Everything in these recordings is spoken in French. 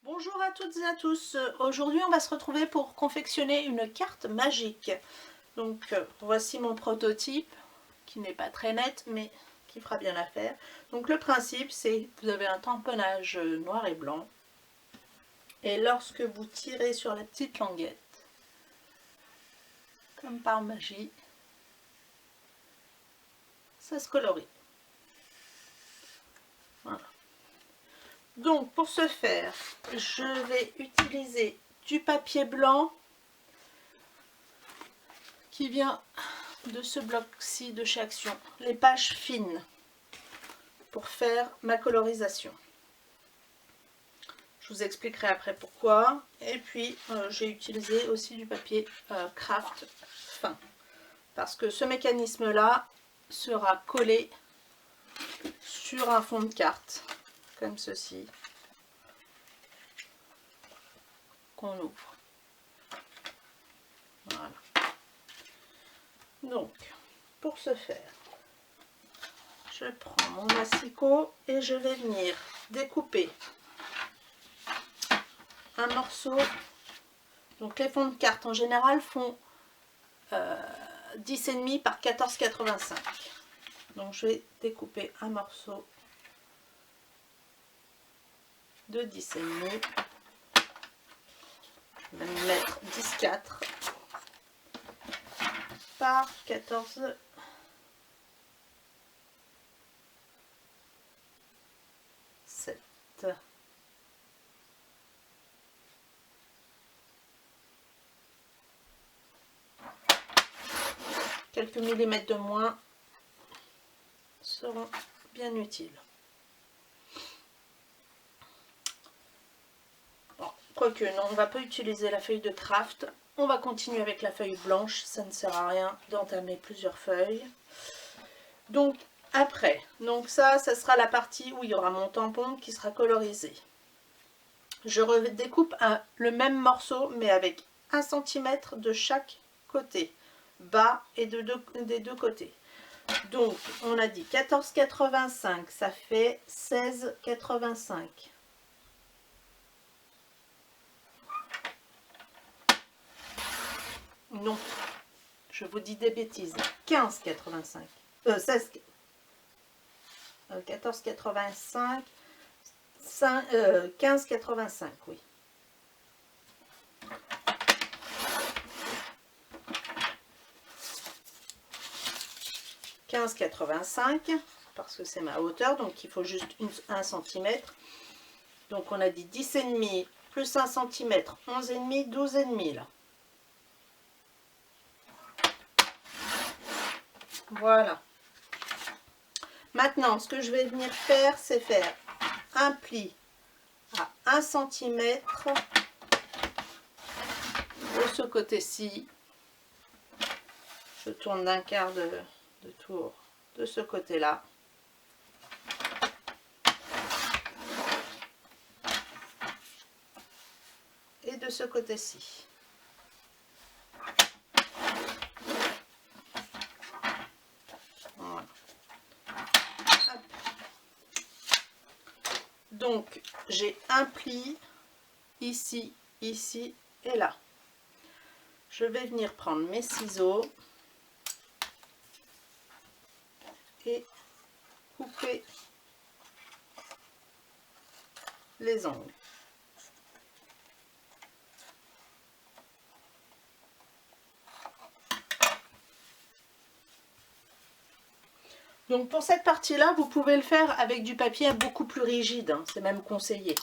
Bonjour à toutes et à tous. Aujourd'hui on va se retrouver pour confectionner une carte magique. Donc voici mon prototype qui n'est pas très net mais qui fera bien l'affaire. Donc le principe c'est que vous avez un tamponnage noir et blanc et lorsque vous tirez sur la petite languette, comme par magie, ça se colorie. Voilà. Donc pour ce faire, je vais utiliser du papier blanc qui vient de ce bloc-ci de chez Action, les pages fines, pour faire ma colorisation. Je vous expliquerai après pourquoi. Et puis j'ai utilisé aussi du papier craft fin, parce que ce mécanisme-là sera collé sur un fond de carte, comme ceci, qu'on ouvre. Voilà. Donc, pour ce faire, je prends mon massicot et je vais venir découper un morceau. Donc les fonds de carte en général font 10,5 par 14,85. Donc je vais découper un morceau de 10,5. Je vais mettre 10,4 par 14,7. Quelques millimètres de moins seront bien utiles. Bon, quoique non, on ne va pas utiliser la feuille de craft. On va continuer avec la feuille blanche. Ça ne sert à rien d'entamer plusieurs feuilles. Donc après, ça sera la partie où il y aura mon tampon qui sera colorisé. Je redécoupe le même morceau mais avec 1 cm de chaque côté, bas et des deux côtés. Donc on a dit 14,85, ça fait 16,85. Non, je vous dis des bêtises. 15,85. 16. 14,85. 15,85, oui. Parce que c'est ma hauteur, donc il faut juste 1 cm. Donc on a dit 10,5 plus 1 cm, 11,5, 12,5 là. Voilà. Maintenant, ce que je vais venir faire, c'est faire un pli à 1 cm de ce côté-ci. Je tourne d'un quart de tour de ce côté-là. Et de ce côté-ci. Voilà. Donc, j'ai un pli ici, ici et là. Je vais venir prendre mes ciseaux et couper les angles. Donc pour cette partie-là, vous pouvez le faire avec du papier beaucoup plus rigide, hein, c'est même conseillé.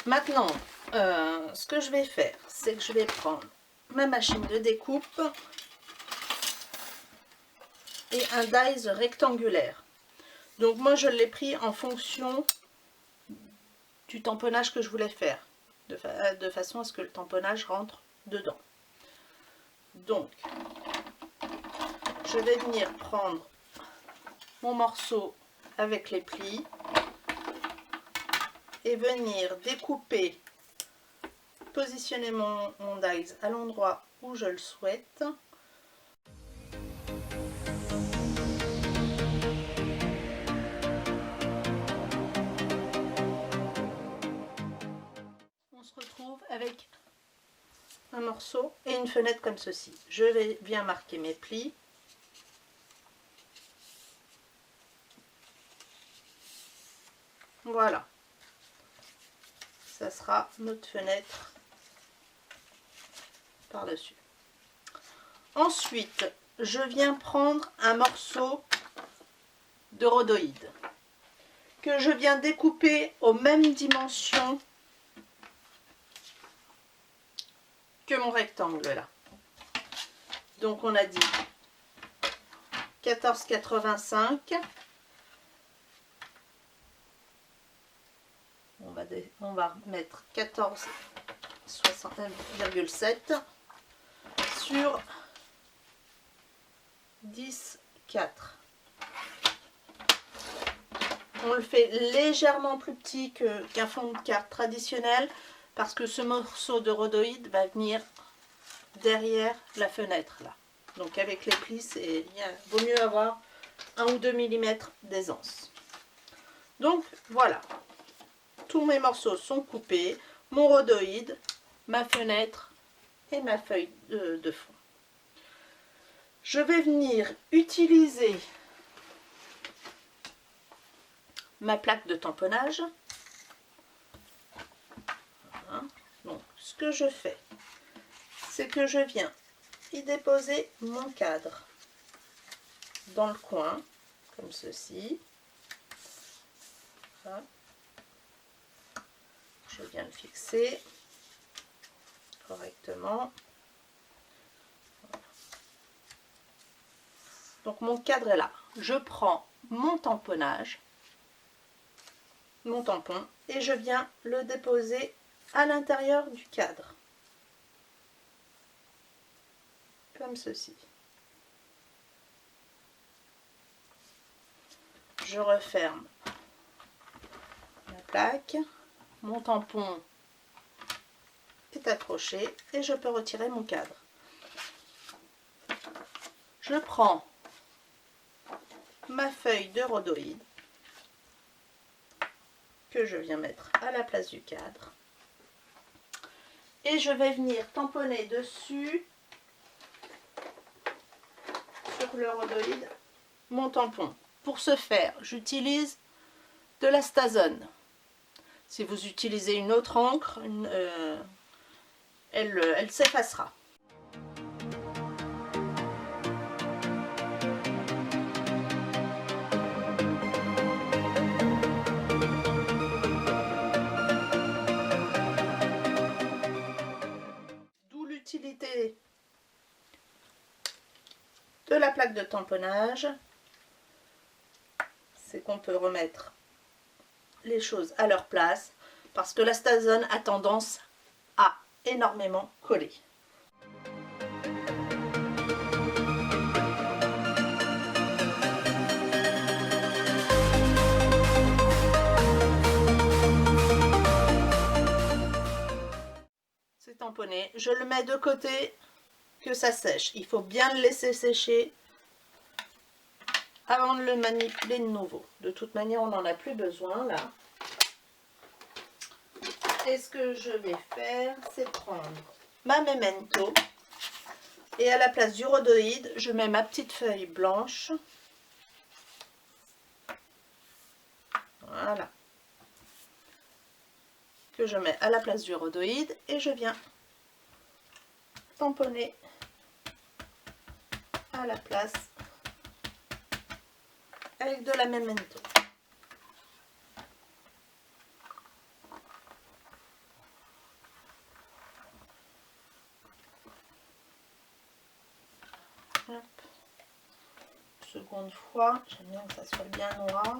Maintenant, ce que je vais faire, c'est que je vais prendre ma machine de découpe et un dies rectangulaire. Donc moi je l'ai pris en fonction du tamponnage que je voulais faire, de façon à ce que le tamponnage rentre dedans. Donc je vais venir prendre mon morceau avec les plis et venir découper, positionner mon dies à l'endroit où je le souhaite. morceau et une fenêtre comme ceci. Je vais bien marquer mes plis. Voilà. Ça sera notre fenêtre par-dessus. Ensuite, je viens prendre un morceau de rhodoïde que je viens découper aux mêmes dimensions que mon rectangle là. Donc on a dit 14,85. On va mettre 14,7 sur 10,4. On le fait légèrement plus petit qu'un fond de carte traditionnel parce que ce morceau de rhodoïde va venir derrière la fenêtre là. Donc avec les plis, il vaut mieux avoir 1 ou 2 mm d'aisance. Donc voilà, tous mes morceaux sont coupés, mon rhodoïde, ma fenêtre et ma feuille de fond. Je vais venir utiliser ma plaque de tamponnage. Voilà. Donc ce que je fais, c'est que je viens y déposer mon cadre dans le coin, comme ceci. Voilà. Je viens le fixer correctement. Voilà. Donc mon cadre est là. Je prends mon tamponnage, mon tampon, et je viens le déposer à l'intérieur du cadre. Comme ceci. Je referme la plaque, mon tampon est accroché et je peux retirer mon cadre. Je prends ma feuille de rhodoïde que je viens mettre à la place du cadre et je vais venir tamponner dessus sur le rhodoïde mon tampon. Pour ce faire, j'utilise de la Stazone. Si vous utilisez une autre encre, elle s'effacera. D'où l'utilité de la plaque de tamponnage, c'est qu'on peut remettre les choses à leur place parce que la Stazone a tendance à énormément coller. C'est tamponné, je le mets de côté que ça sèche. Il faut bien le laisser sécher avant de le manipuler de nouveau. De toute manière, on n'en a plus besoin là. Et ce que je vais faire, c'est prendre ma memento et à la place du rhodoïde, je mets ma petite feuille blanche. Voilà. Que je mets à la place du rhodoïde et je viens tamponner à la place avec de la memento. Hop. Seconde fois, j'aime bien que ça soit bien noir.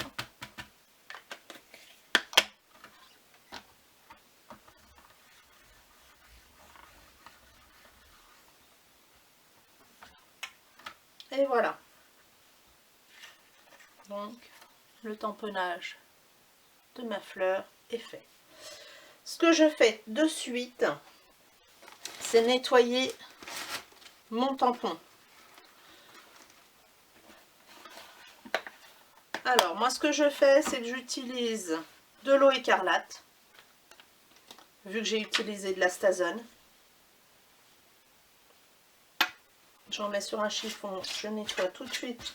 Et voilà. Donc, le tamponnage de ma fleur est fait. Ce que je fais de suite, c'est nettoyer mon tampon. Alors, moi, ce que je fais, c'est que j'utilise de l'eau écarlate, vu que j'ai utilisé de la Stazone. j'en mets sur un chiffon, je nettoie tout de suite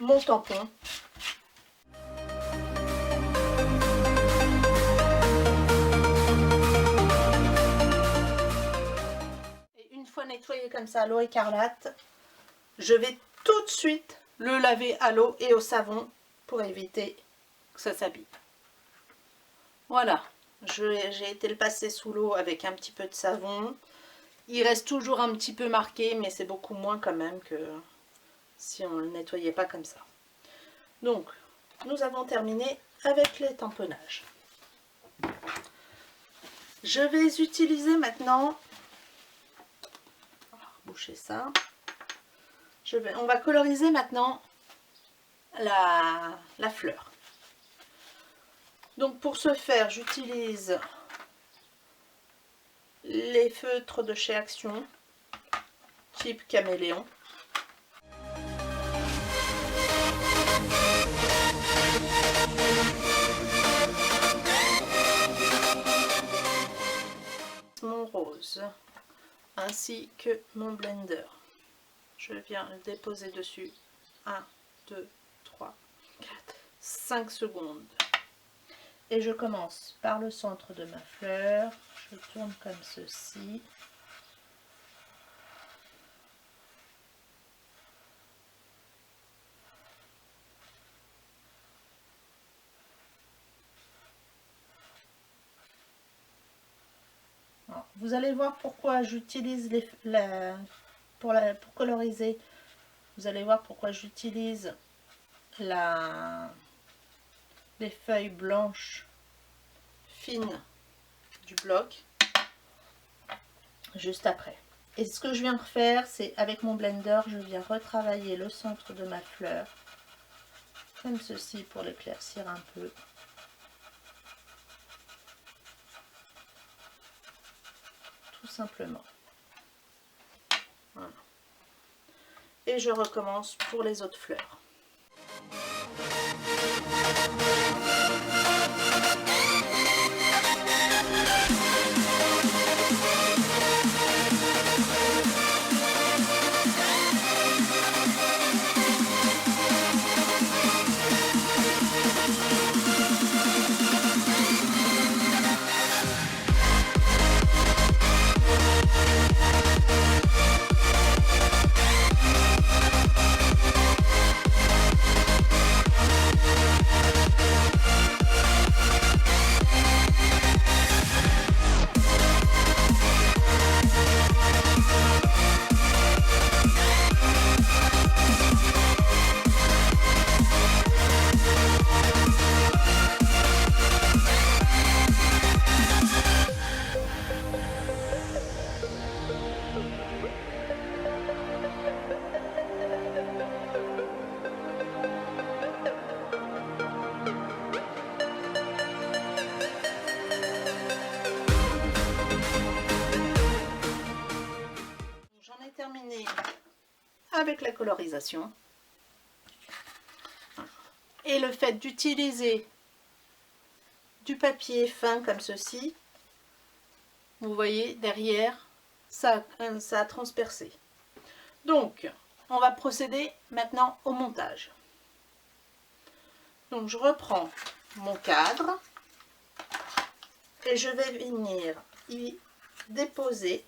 mon tampon. Et une fois nettoyé comme ça à l'eau écarlate, je vais tout de suite le laver à l'eau et au savon pour éviter que ça s'abîme. Voilà, j'ai été le passer sous l'eau avec un petit peu de savon. Il reste toujours un petit peu marqué, mais c'est beaucoup moins quand même que si on ne le nettoyait pas comme ça. Donc, nous avons terminé avec les tamponnages. Je vais utiliser maintenant, on va reboucher ça, on va coloriser maintenant la fleur. Donc pour ce faire, j'utilise les feutres de chez Action, type caméléon. Mon rose, ainsi que mon blender. Je viens le déposer dessus. 1, 2, 3, 4, 5 secondes. Et je commence par le centre de ma fleur. Je tourne comme ceci. Alors, vous allez voir pourquoi j'utilise pour coloriser. Vous allez voir pourquoi j'utilise les feuilles blanches fines du bloc juste après. Et ce que je viens de faire, c'est avec mon blender, je viens retravailler le centre de ma fleur comme ceci pour l'éclaircir un peu. Tout simplement. Voilà. Et je recommence pour les autres fleurs. Terminé avec la colorisation et le fait d'utiliser du papier fin comme ceci, vous voyez derrière ça a transpercé. Donc on va procéder maintenant au montage. Donc je reprends mon cadre et je vais venir y déposer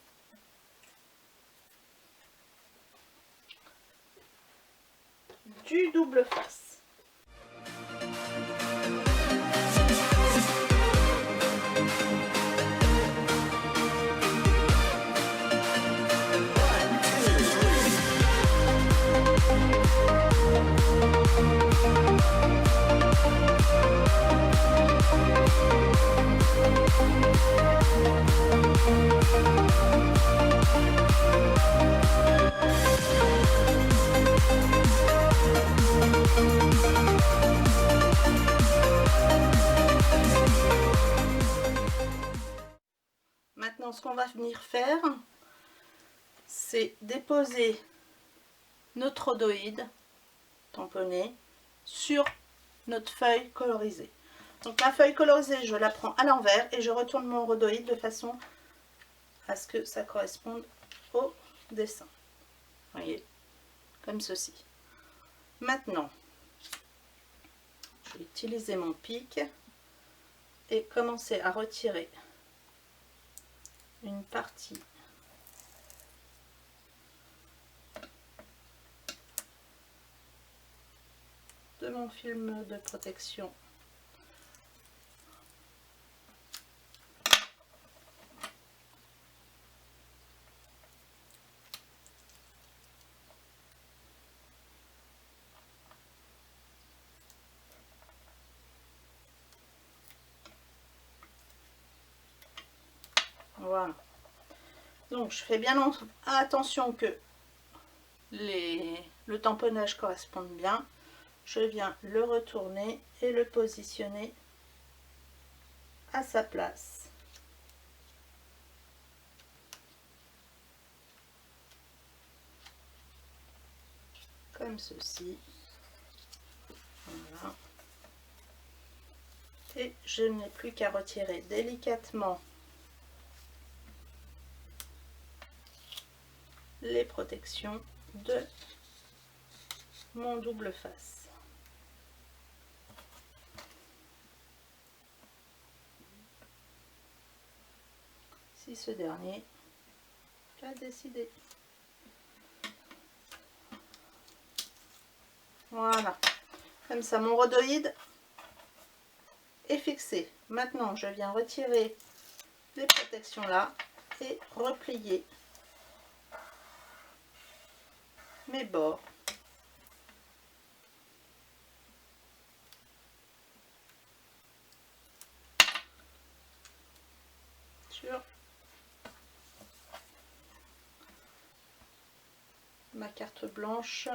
du double face. Maintenant, ce qu'on va venir faire, c'est déposer notre rhodoïde tamponné sur notre feuille colorisée. Donc ma feuille colorisée, je la prends à l'envers et je retourne mon rhodoïde de façon à ce que ça corresponde au dessin. Voyez, comme ceci. Maintenant, je vais utiliser mon pic et commencer à retirer une partie de mon film de protection. Voilà. Donc je fais bien attention que le tamponnage corresponde bien. Je viens le retourner et le positionner à sa place. Comme ceci. Voilà. Et je n'ai plus qu'à retirer délicatement les protections de mon double face. Si ce dernier a décidé. Voilà, comme ça mon rhodoïde est fixé. Maintenant je viens retirer les protections là et replier mes bords. Sur ma carte blanche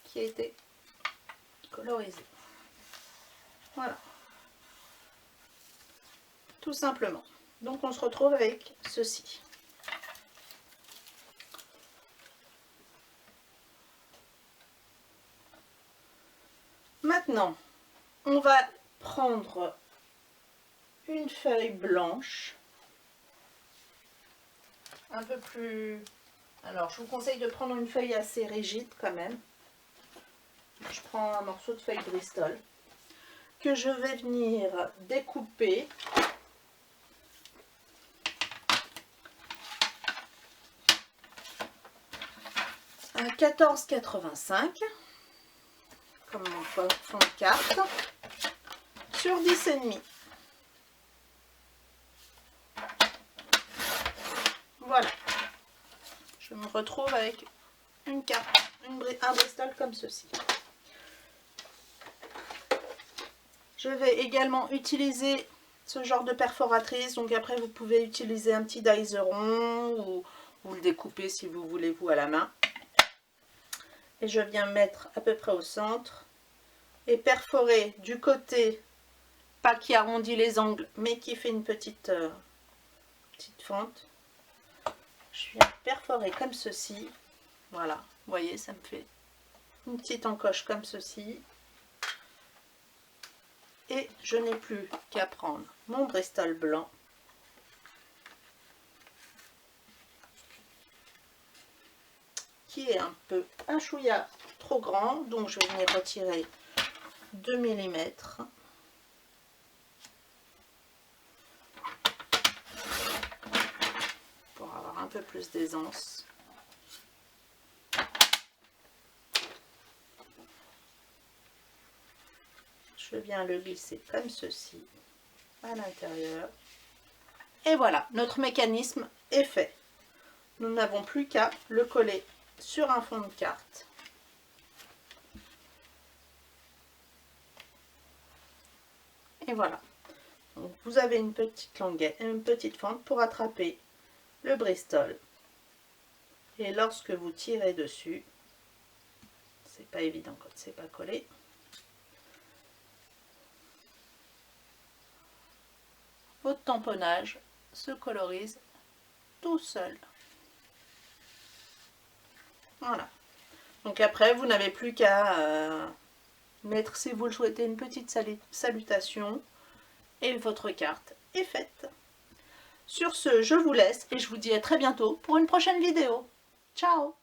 qui a été colorisée. Voilà. Tout simplement. Donc on se retrouve avec ceci. Maintenant, on va prendre une feuille blanche, un peu plus... Alors, je vous conseille de prendre une feuille assez rigide quand même. Je prends un morceau de feuille Bristol que je vais venir découper à 14,85 comme mon fond de carte sur 10,5. Voilà. Je me retrouve avec une carte, un Bristol comme ceci. Je vais également utiliser ce genre de perforatrice, donc après vous pouvez utiliser un petit dizeron ou le découper si vous voulez vous à la main. Et je viens mettre à peu près au centre et perforer du côté, pas qui arrondit les angles, mais qui fait une petite fente. Je viens perforer comme ceci. Voilà, vous voyez, ça me fait une petite encoche comme ceci. Et je n'ai plus qu'à prendre mon Bristol blanc qui est un peu un chouïa trop grand, donc je vais venir retirer 2 mm pour avoir un peu plus d'aisance. Je viens le glisser comme ceci à l'intérieur. Et voilà, notre mécanisme est fait. Nous n'avons plus qu'à le coller sur un fond de carte. Et voilà. Donc vous avez une petite languette, une petite fente pour attraper le Bristol. Et lorsque vous tirez dessus, c'est pas évident quand c'est pas collé. Votre tamponnage se colorise tout seul. Voilà. Donc après, vous n'avez plus qu'à mettre, si vous le souhaitez, une petite salutation et votre carte est faite. Sur ce, je vous laisse et je vous dis à très bientôt pour une prochaine vidéo. Ciao!